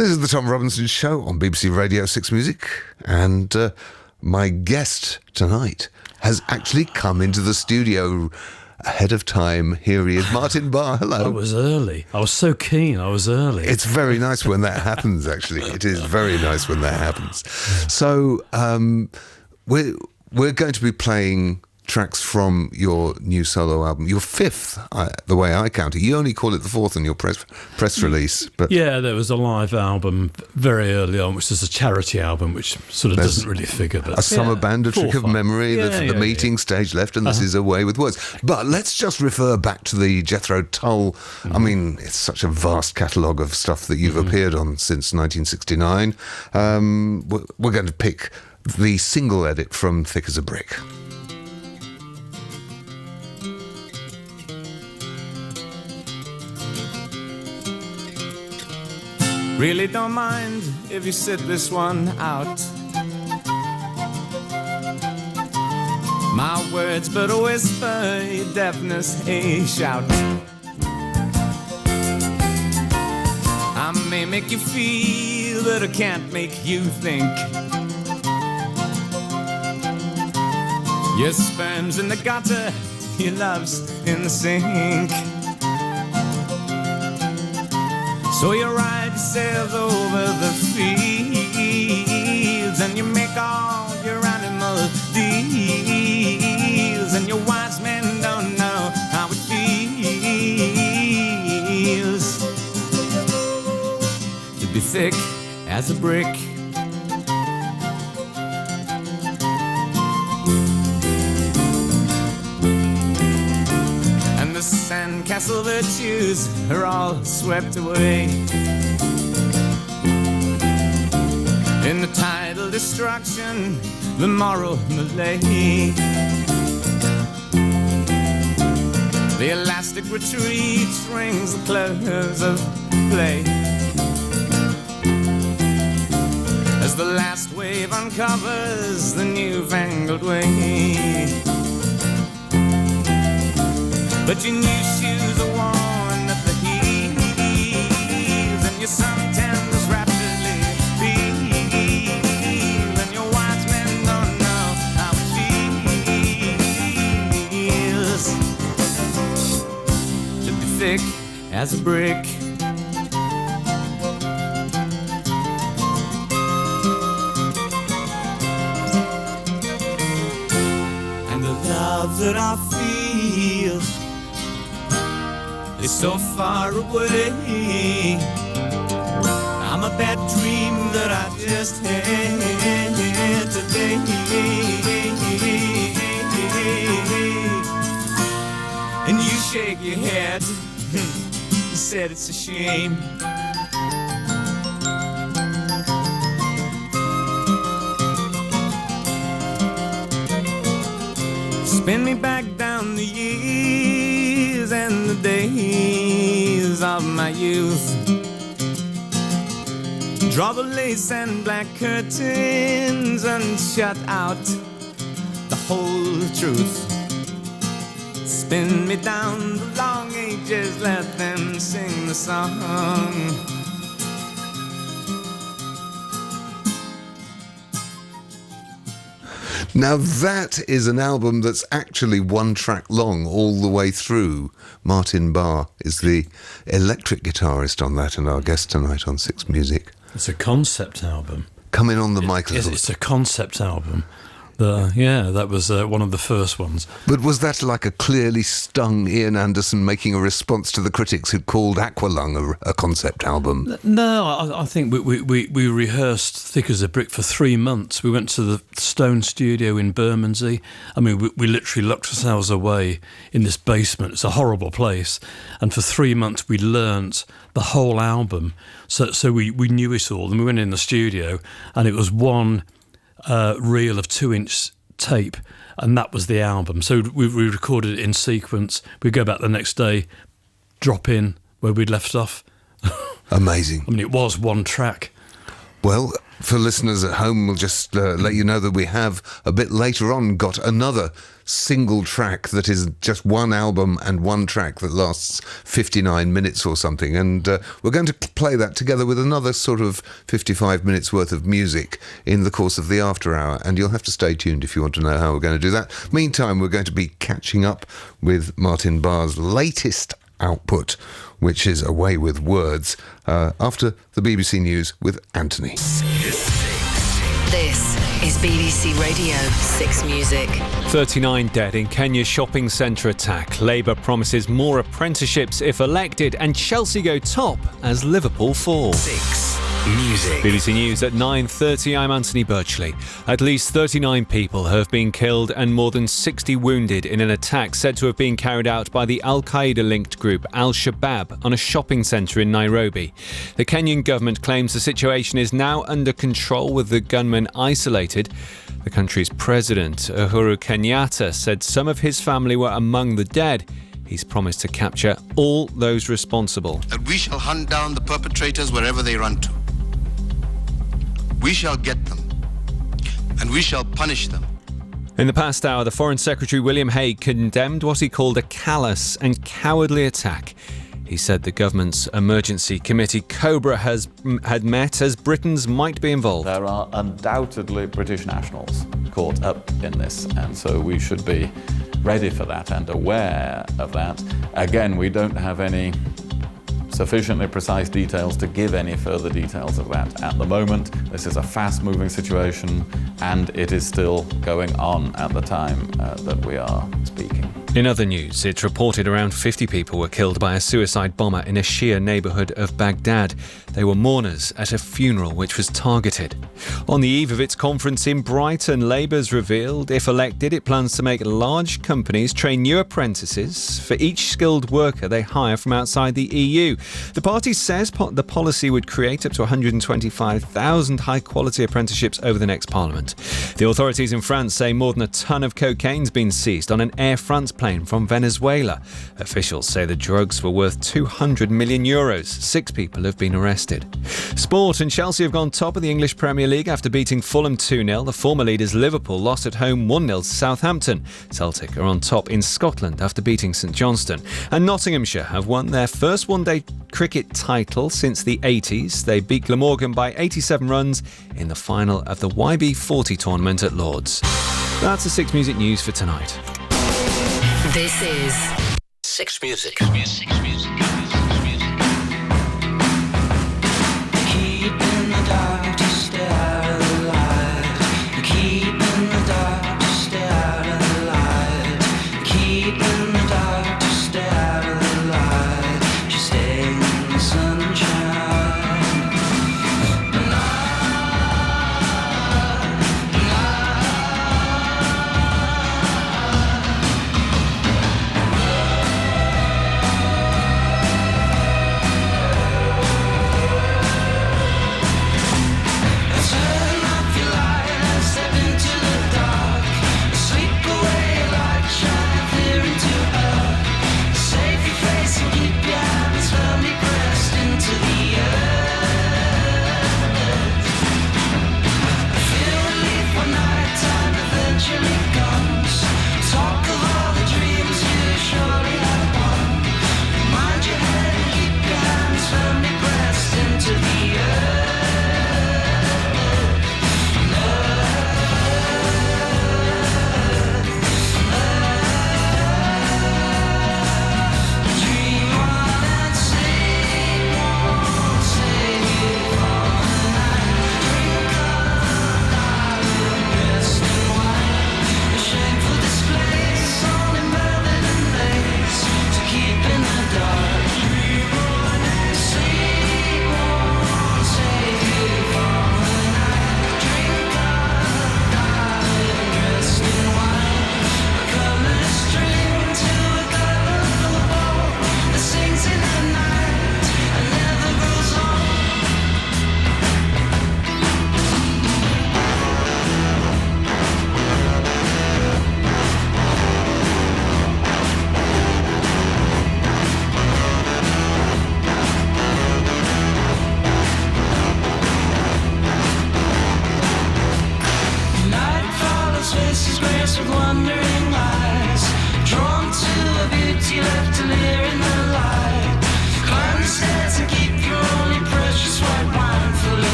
This is the Tom Robinson Show on BBC Radio 6 Music, and my guest tonight has actually come into the studio ahead of time. Here he is, Martin Barre. Hello. I was early. I was so keen. I was early. It's very nice when that happens, actually. It is very nice when that happens. So we're going to be playing tracks from your new solo album, your fifth, the way I count it. You only call it the fourth in your press release. But yeah, there was a live album very early on, which is a charity album, which sort of doesn't really figure. But a summer band, a trick of memory, the meeting, stage left, and this is A Way with Words. But let's just refer back to the Jethro Tull. I mean, it's such a vast catalogue of stuff that you've appeared on since 1969. We're going to pick the single edit from Thick as a Brick. Really don't mind if you sit this one out. My words but a whisper, your deafness a shout. I may make you feel, but I can't make you think. Your sperm's in the gutter, your love's in the sink. So you ride yourself over the fields, and you make all your animal deals, and your wise men don't know how it feels to be thick as a brick. And the sandcastle virtues are all swept away in the tidal destruction, the moral malaise. The elastic retreat rings the close of play as the last wave uncovers the newfangled way. But your new shoes are worn at the heels, and your suntan was rapidly peeled, and your wise men don't know how it feels to be thick as a brick. And the love that I feel is so far away. I'm a bad dream that I just had today. And you shake your head, you said it's a shame. Spin me back down the years and the days of my youth. Draw the lace and black curtains and shut out the whole truth. Spin me down the long ages, let them sing the song. Now that is an album that's actually one track long all the way through. Martin Barre is the electric guitarist on that and our guest tonight on Six Music. It's a concept album. Come in on the mic a little. It's a concept album. That was one of the first ones. But was that like a clearly stung Ian Anderson making a response to the critics who called Aqualung a concept album? No, I think we rehearsed Thick as a Brick for 3 months. We went to the Stone studio in Bermondsey. I mean, we literally locked ourselves away in this basement. It's a horrible place. And for 3 months we learnt the whole album. So we knew it all. And we went in the studio and it was one reel of 2-inch tape, and that was the album. So we recorded it in sequence. We'd go back the next day, drop in where we'd left off. Amazing. I mean, it was one track. Well, for listeners at home, we'll just let you know that we have, a bit later on, got another single track that is just one album and one track that lasts 59 minutes or something. And we're going to play that together with another sort of 55 minutes worth of music in the course of the after hour. And you'll have to stay tuned if you want to know how we're going to do that. Meantime, we're going to be catching up with Martin Barre's latest output, which is Away with Words, after the BBC News with Anthony. This is BBC Radio 6 Music. 39 dead in Kenya's shopping centre attack. Labour promises more apprenticeships if elected, and Chelsea go top as Liverpool fall. 6 Music. BBC News at 9:30. I'm Anthony Birchley. At least 39 people have been killed and more than 60 wounded in an attack said to have been carried out by the Al-Qaeda-linked group Al-Shabaab on a shopping centre in Nairobi. The Kenyan government claims the situation is now under control with the gunmen isolated. The country's president, Uhuru Kenyatta, said some of his family were among the dead. He's promised to capture all those responsible. That we shall hunt down the perpetrators wherever they run to. We shall get them, and we shall punish them. In the past hour, the Foreign Secretary William Hague condemned what he called a callous and cowardly attack. He said the government's emergency committee, COBRA, had met as Britons might be involved. There are undoubtedly British nationals caught up in this, and so we should be ready for that and aware of that. Again, we don't have any sufficiently precise details to give any further details of that at the moment. This is a fast-moving situation, and it is still going on at the time that we are speaking. In other news, it's reported around 50 people were killed by a suicide bomber in a Shia neighbourhood of Baghdad. They were mourners at a funeral which was targeted. On the eve of its conference in Brighton, Labour's revealed, if elected, it plans to make large companies train new apprentices for each skilled worker they hire from outside the EU. The party says the policy would create up to 125,000 high-quality apprenticeships over the next parliament. The authorities in France say more than a tonne of cocaine's been seized on an Air France plane from Venezuela. Officials say the drugs were worth €200 million. 6 people have been arrested. Sport, and Chelsea have gone top of the English Premier League after beating Fulham 2-0. The former leaders Liverpool lost at home 1-0 to Southampton. Celtic are on top in Scotland after beating St Johnstone. And Nottinghamshire have won their first one-day cricket title since the 80s. They beat Glamorgan by 87 runs in the final of the YB40 tournament at Lord's. That's the 6 Music News for tonight. This is 6 Music. Keep in the dark to stay out of the light. Keep in the dark to stay out of the light. Keep in the dark to stay out of the light. Just stay in the sunshine.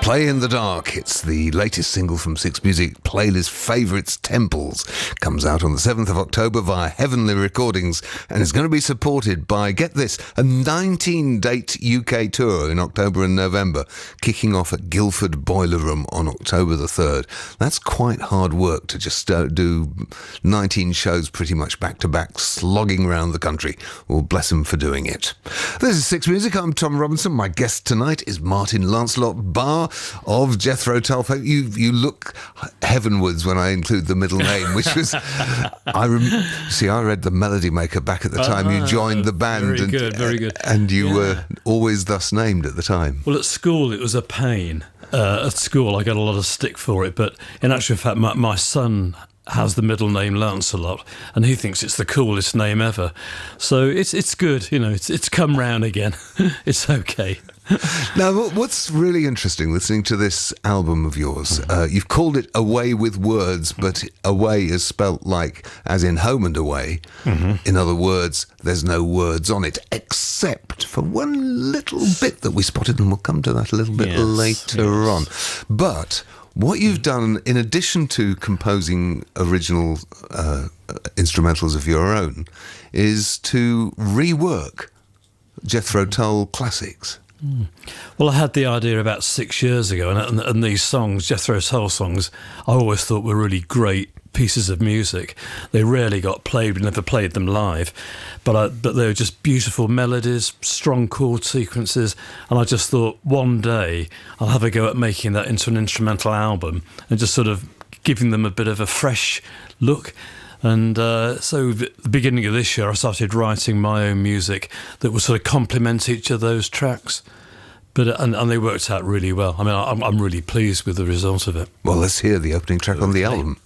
Play in the Dark. It's the latest single from Six Music playlist Favourites Temples. Comes out on the 7th of October via Heavenly Recordings and is going to be supported by, get this, a 19-date UK tour in October and November, kicking off at Guildford Boiler Room on October the 3rd. That's quite hard work to just do 19 shows pretty much back-to-back, slogging around the country. Well, bless them for doing it. This is Six Music. I'm Tom Robinson. My guest tonight is Martin Lancelot Barre of Jethro Tull. You look heavenwards when I include the middle name, which was... I read The Melody Maker back at the time you joined the band. Very good. And you were always thus named at the time. Well, at school it was a pain. At school I got a lot of stick for it, but in actual fact my son has the middle name Lancelot, and he thinks it's the coolest name ever. So it's good, it's come round again. It's okay. Now, what's really interesting listening to this album of yours, you've called it Away with Words, but away is spelt like, as in home and away. Mm-hmm. In other words, there's no words on it, except for one little bit that we spotted, and we'll come to that a little bit later on. But what you've done, in addition to composing original instrumentals of your own, is to rework Jethro Tull classics. Well, I had the idea about 6 years ago, and these songs, Jethro Tull songs, I always thought were really great pieces of music. They rarely got played. We never played them live, but they were just beautiful melodies, strong chord sequences, and I just thought one day I'll have a go at making that into an instrumental album and just sort of giving them a bit of a fresh look. And so at the beginning of this year I started writing my own music that would sort of complement each of those tracks. And they worked out really well. I mean, I'm really pleased with the result of it. Well, let's hear the opening track on the album.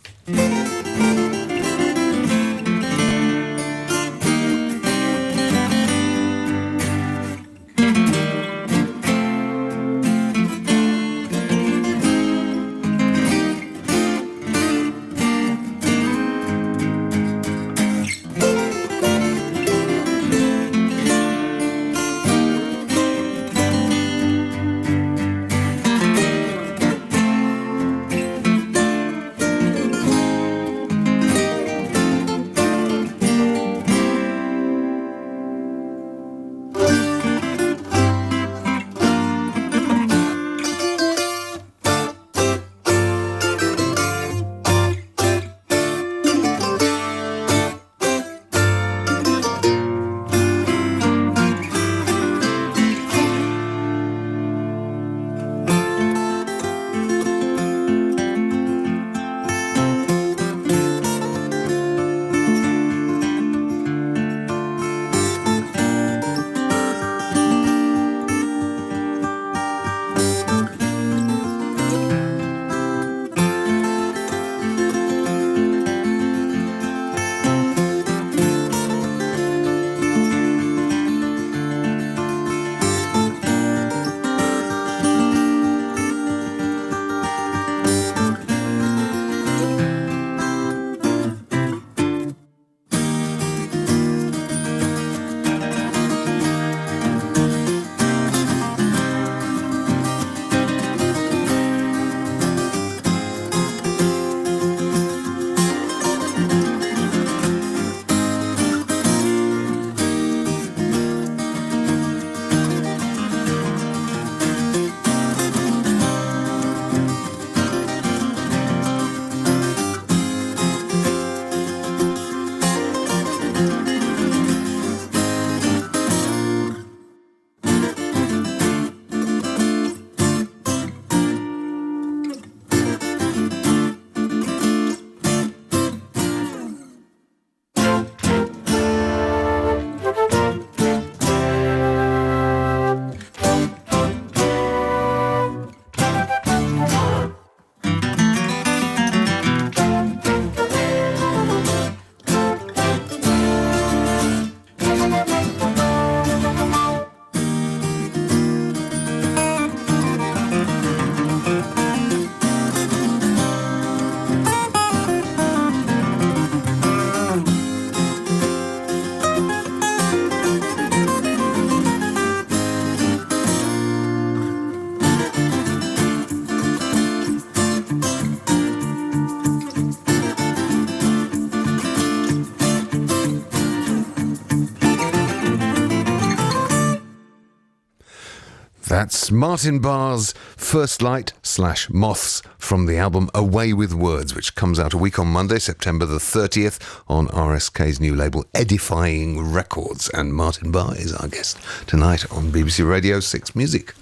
That's Martin Barre's First Light/Moths from the album Away with Words, which comes out a week on Monday, September the 30th, on RSK's new label, Edifying Records. And Martin Barre is our guest tonight on BBC Radio 6 Music.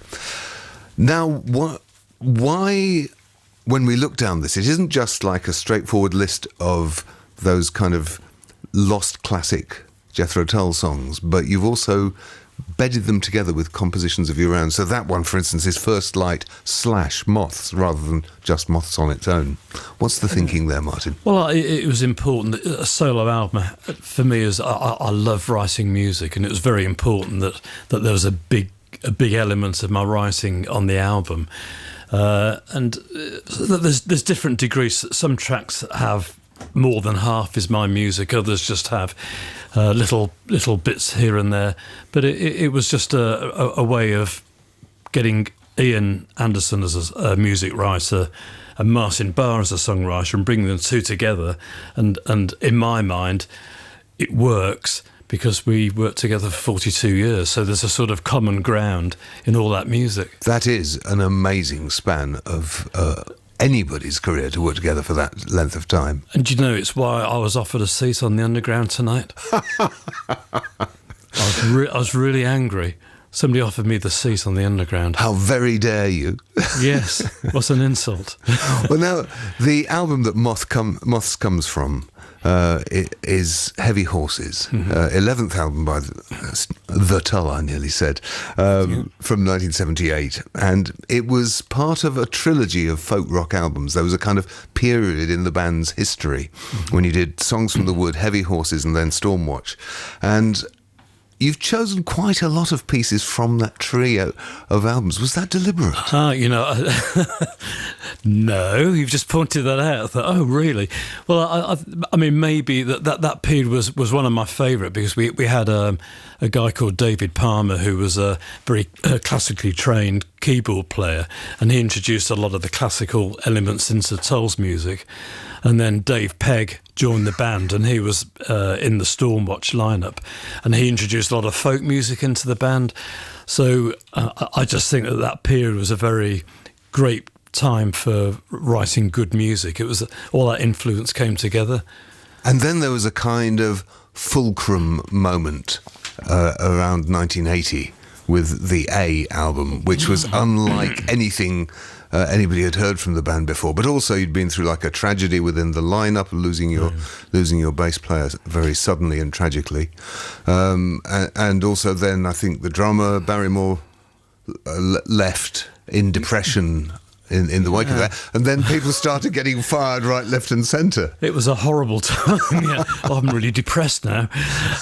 Now, why, when we look down this, it isn't just like a straightforward list of those kind of lost classic Jethro Tull songs, but you've also bedded them together with compositions of your own. So that one, for instance, is First Light/Moths rather than just Moths on its own. What's the thinking there, Martin? Well, it was important that a solo album for me is I love writing music, and it was very important that there was a big element of my writing on the album. And there's different degrees. Some tracks have more than half is my music, others just have little bits here and there. But it was just a way of getting Ian Anderson as a music writer and Martin Barre as a songwriter and bringing the two together. And in my mind, it works because we worked together for 42 years. So there's a sort of common ground in all that music. That is an amazing span of anybody's career to work together for that length of time. And you know, it's why I was offered a seat on the Underground tonight. I was really angry. Somebody offered me the seat on the Underground. How very dare you? Yes, what an insult. Well, now, the album that Moths comes from is Heavy Horses, 11th album by the Tull, I nearly said, from 1978. And it was part of a trilogy of folk rock albums. There was a kind of period in the band's history when you did Songs from the Wood, Heavy Horses, and then Stormwatch. And you've chosen quite a lot of pieces from that trio of albums. Was that deliberate? No, you've just pointed that out. I thought, oh, really? Well, I mean, maybe that period was one of my favourite because we had a guy called David Palmer who was a very classically trained keyboard player, and he introduced a lot of the classical elements into Tull's music. And then Dave Pegg joined the band, and he was in the Stormwatch lineup, and he introduced a lot of folk music into the band. So I just think that period was a very great time for writing good music. It was all that influence came together. And then there was a kind of fulcrum moment around 1980 with the A album, which was unlike anything anybody had heard from the band before. But also you'd been through like a tragedy within the lineup, losing your bass player very suddenly and tragically. And also then I think the drummer, Barry Moore, left in depression in the wake of that, and then people started getting fired right, left and centre. It was a horrible time. Yeah. I'm really depressed now.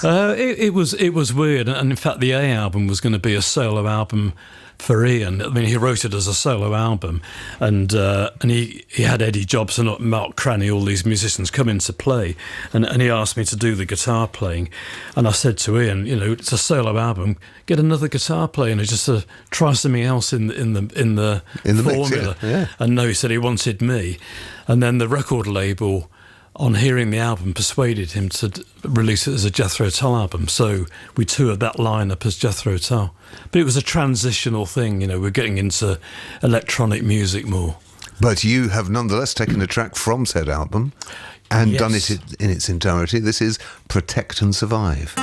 It was weird, and in fact the A album was going to be a solo album for Ian. I mean, he wrote it as a solo album, and he had Eddie Jobson, Mark Cranny, all these musicians come into play, and he asked me to do the guitar playing, and I said to Ian, you know, it's a solo album, get another guitar player and just try something else in the formula. Mix, yeah. And no, he said he wanted me, and then the record label, on hearing the album, persuaded him to release it as a Jethro Tull album. So we toured that lineup as Jethro Tull. But it was a transitional thing, you know, we're getting into electronic music more. But you have nonetheless taken a track from said album and done it in its entirety. This is Protect and Survive.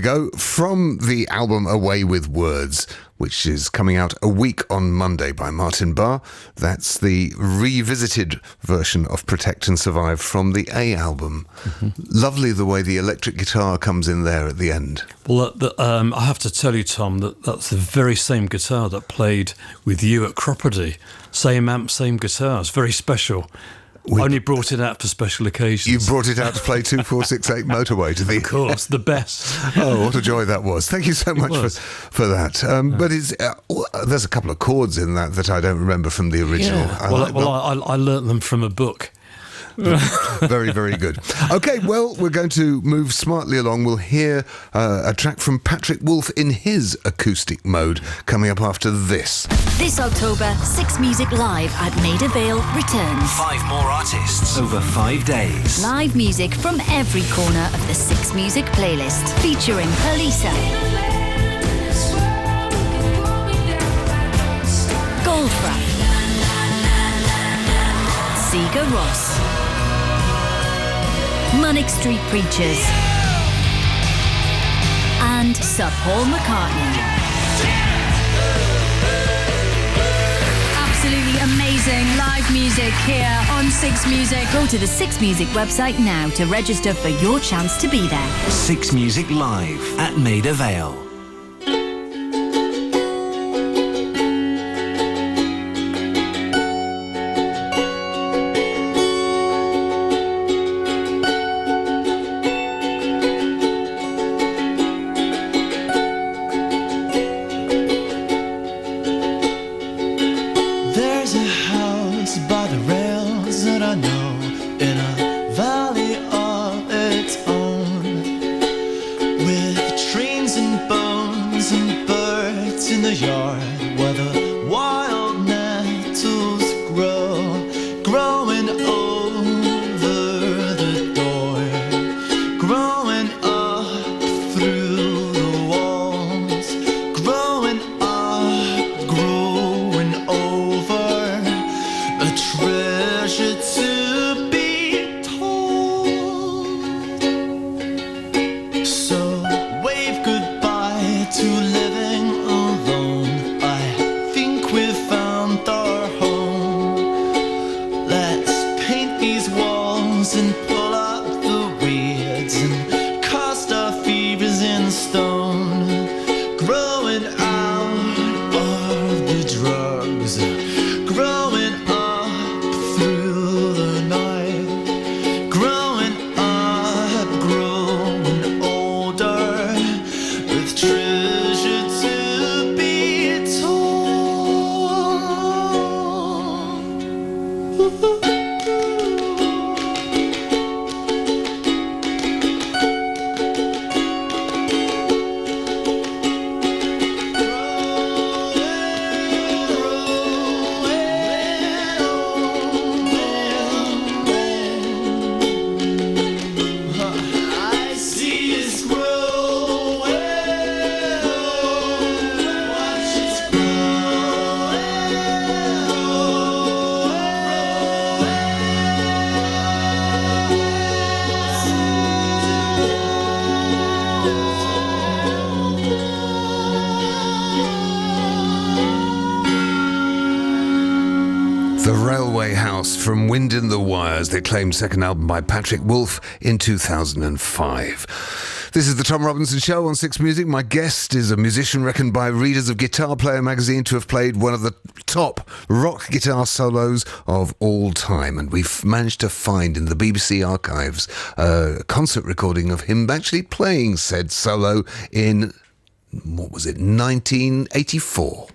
we go. From the album Away with Words, which is coming out a week on Monday by Martin Barre. That's the revisited version of Protect and Survive from the A album. Lovely the way the electric guitar comes in there at the end. Well, I have to tell you, Tom, that's the very same guitar that played with you at Cropredy. Same amp, same guitar. It's very special. Only brought it out for special occasions. You brought it out to play 2468 Motorway to the... Of course, the best. Oh, what a joy that was. Thank you so much for that. But there's a couple of chords in that I don't remember from the original. Yeah. I learnt them from a book. Very, very good. Okay, well, we're going to move smartly along. We'll hear a track from Patrick Wolf in his acoustic mode coming up after this. This October, 6 Music Live at Maida Vale returns. 5 more artists over 5 days. Live music from every corner of the 6 Music playlist, featuring Polisa, Goldfrapp, Sigur Rós, Munich Street Preachers, and Sir Paul McCartney. Absolutely amazing live music here on 6 Music. Go to the 6 Music website now to register for your chance to be there. 6 Music Live at Maida Vale. There's a house by the rails that I know in a valley of its own, with trains and bones and birds in the yard where the wild nettles grow, growing over the door, growing up through the walls, growing up, growing over, a treasure to be told. So wave goodbye to living alone. I think we've found our home. Let's paint these walls and pull up the weeds and cast our fevers in stone. Growing out of the drugs, growing up through the night, growing up, growing older, with treasure to be told. I see us growing, watch us The Railway House from Wind in the Wires, the acclaimed second album by Patrick Wolf in 2005. This is the Tom Robinson Show on 6 Music. My guest is a musician reckoned by readers of Guitar Player magazine to have played one of the top rock guitar solos of all time. And we've managed to find in the BBC archives a concert recording of him actually playing said solo in, 1984.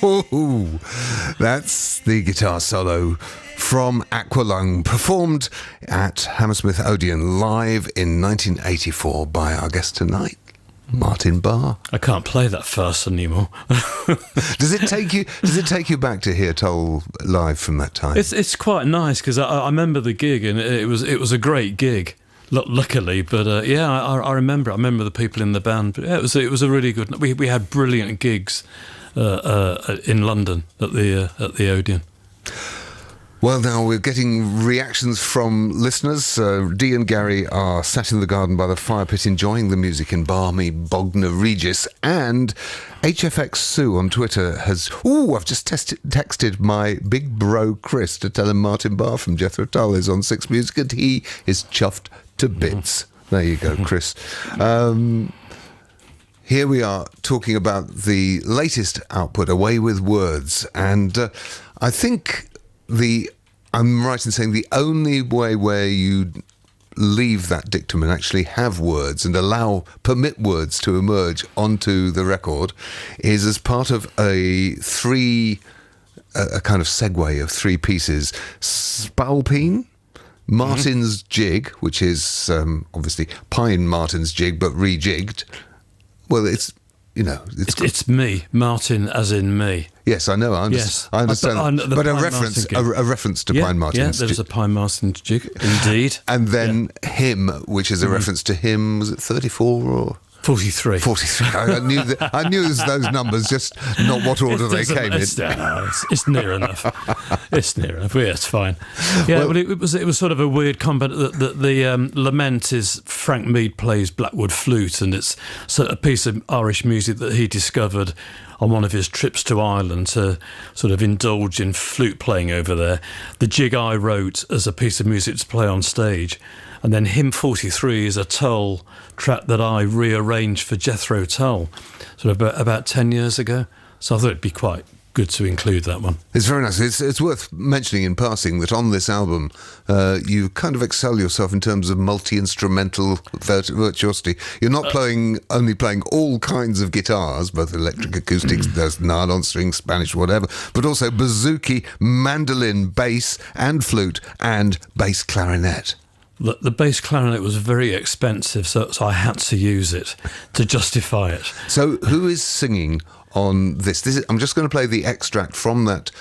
Ooh, that's the guitar solo from Aqualung, performed at Hammersmith Odeon live in 1984 by our guest tonight, Martin Barre. I can't play that fast anymore. Does it take you back to hear Toll live from that time? It's quite nice because I remember the gig, and it was a great gig. Luckily, but I remember. I remember the people in the band. But yeah, it was a really good. We had brilliant gigs in London at the Odeon. Well, now we're getting reactions from listeners. Dee and Gary are sat in the garden by the fire pit enjoying the music in balmy Bognor Regis. And HFX Sue on Twitter has... I've just texted my big bro Chris to tell him Martin Barre from Jethro Tull is on Six Music and he is chuffed to bits. There you go, Chris. Here we are talking about the latest output, Away With Words. And I think... I'm right in saying the only way where you leave that dictum and actually have words and permit words to emerge onto the record is as part of a kind of segue of three pieces. Spalpeen, Martin's Jig, which is obviously Pine Martin's Jig but rejigged. Well, it's me, Martin, as in me. Yes, I know. I understand. But a reference to Pine Martin's jig. Yeah, there's a Pine Martin's jig, indeed. And then him, which is a reference to him. Was it 34 or 43? 43. I knew those numbers, just not what order they came in. It's near enough. It's near enough. Yeah, it's fine. Yeah, well, it was sort of a weird combat. The lament is Frank Mead plays Blackwood flute, and it's a piece of Irish music that he discovered on one of his trips to Ireland to sort of indulge in flute playing over there. The jig I wrote as a piece of music to play on stage. And then Hymn 43 is a Tull track that I rearranged for Jethro Tull sort of about 10 years ago. So I thought it'd be quite good to include that one. It's very nice. It's worth mentioning in passing that on this album you kind of excel yourself in terms of multi-instrumental virtuosity. You're not only playing all kinds of guitars, both electric, acoustic, there's nylon string, Spanish, whatever, but also bouzouki, mandolin, bass and flute and bass clarinet. The bass clarinet was very expensive, so I had to use it to justify it. So who is singing on this? I'm just going to play the extract from that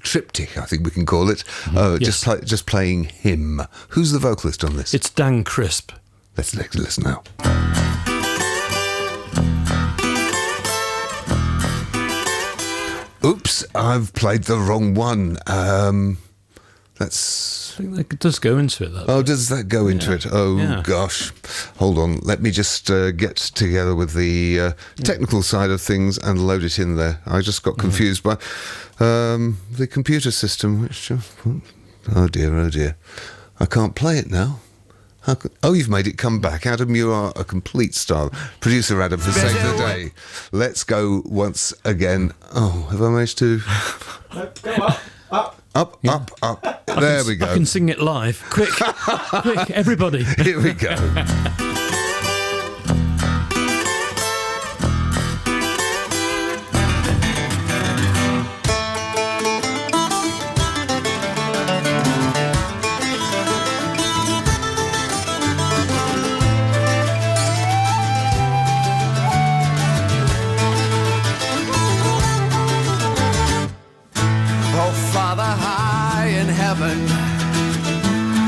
triptych, I think we can call it, Yes. just playing him. Who's the vocalist on this? It's Dan Crisp. Let's listen now. Oops, I've played the wrong one. I think that does go into it. Does that go into it? Gosh. Hold on. Let me just get together with the technical side of things and load it in there. I just got confused by the computer system. Which, oh dear. I can't play it now. You've made it come back. Adam, you are a complete star. Producer Adam, for sake of the day. Let's go once again. Oh, have I managed to... Up. There we go. I can sing it live. Quick, everybody. Here we go.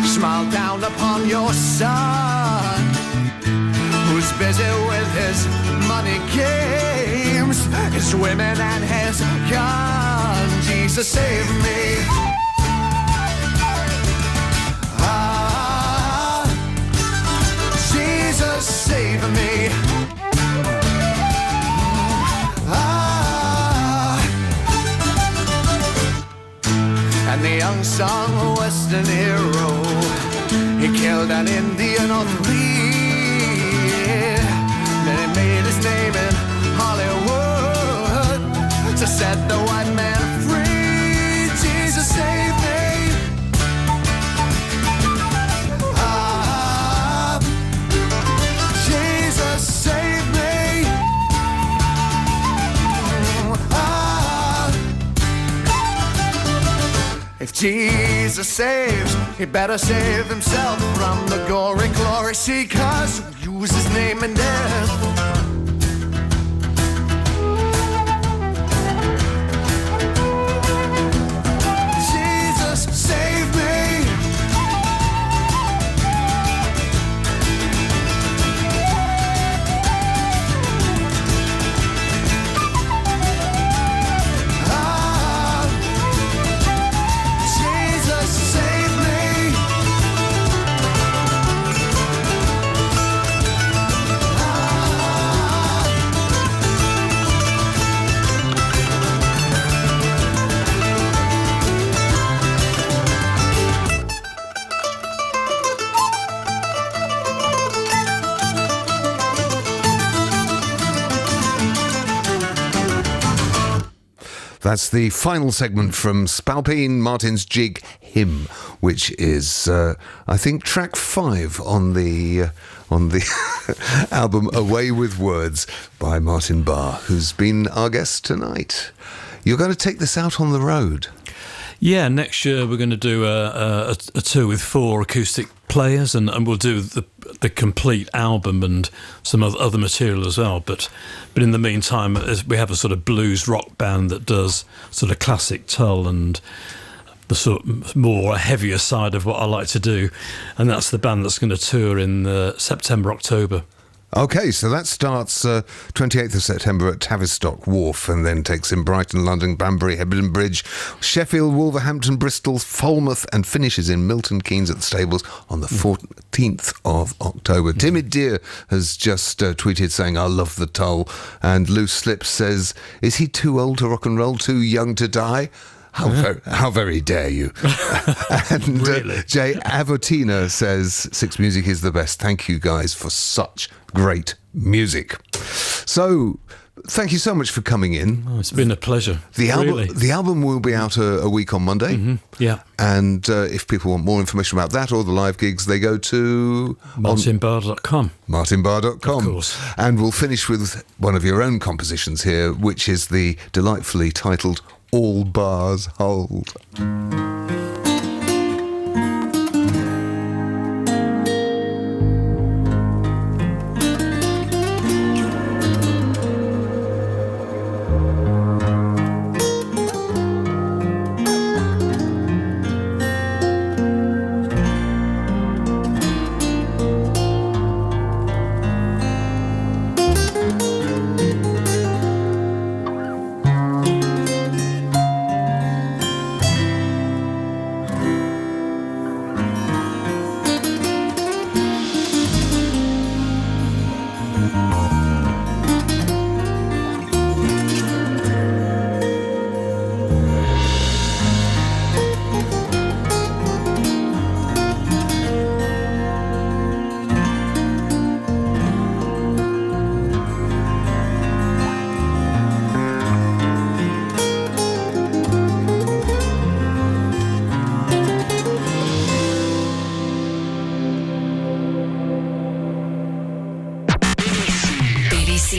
Smile down upon your son, who's busy with his money games, his women and his gun. Jesus, save me. Jesus, save me. And the unsung Western hero, he killed an Indian or three. Then he made his name in Hollywood to set the white man free. Jesus, save me. Jesus, save me. If Jesus saves, he better save himself from the gory glory seekers who use his name in death. Save me. Ah, Jesus, save me. That's the final segment from Spalpeen Martin's jig Hymn, which is, I think, track 5 on the album Away with Words by Martin Barre, who's been our guest tonight. You're going to take this out on the road. Yeah, next year we're going to do a tour with 4 acoustic players, and we'll do the complete album and some other material as well. But in the meantime, we have a sort of blues rock band that does sort of classic Tull and the sort of more heavier side of what I like to do, and that's the band that's going to tour in September, October. Okay, so that starts 28th of September at Tavistock Wharf and then takes in Brighton, London, Banbury, Hebden Bridge, Sheffield, Wolverhampton, Bristol, Falmouth, and finishes in Milton Keynes at the Stables on the 14th of October. Timid Deer has just tweeted saying, I love the Tull. And Loose Slips says, is he too old to rock and roll, too young to die? How very dare you? And Really? Jay Avotina says, Six Music is the best. Thank you guys for such great music. So, thank you so much for coming in. Oh, it's been a pleasure. The really. album will be out a week on Monday. Mm-hmm. Yeah. And if people want more information about that or the live gigs, they go to martinbarre.com. martinbarre.com. Of course. And we'll finish with one of your own compositions here, which is the delightfully titled All Bars Hold.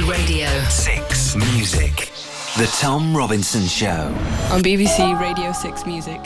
Radio 6 Music. The Tom Robinson Show. On BBC Radio 6 Music.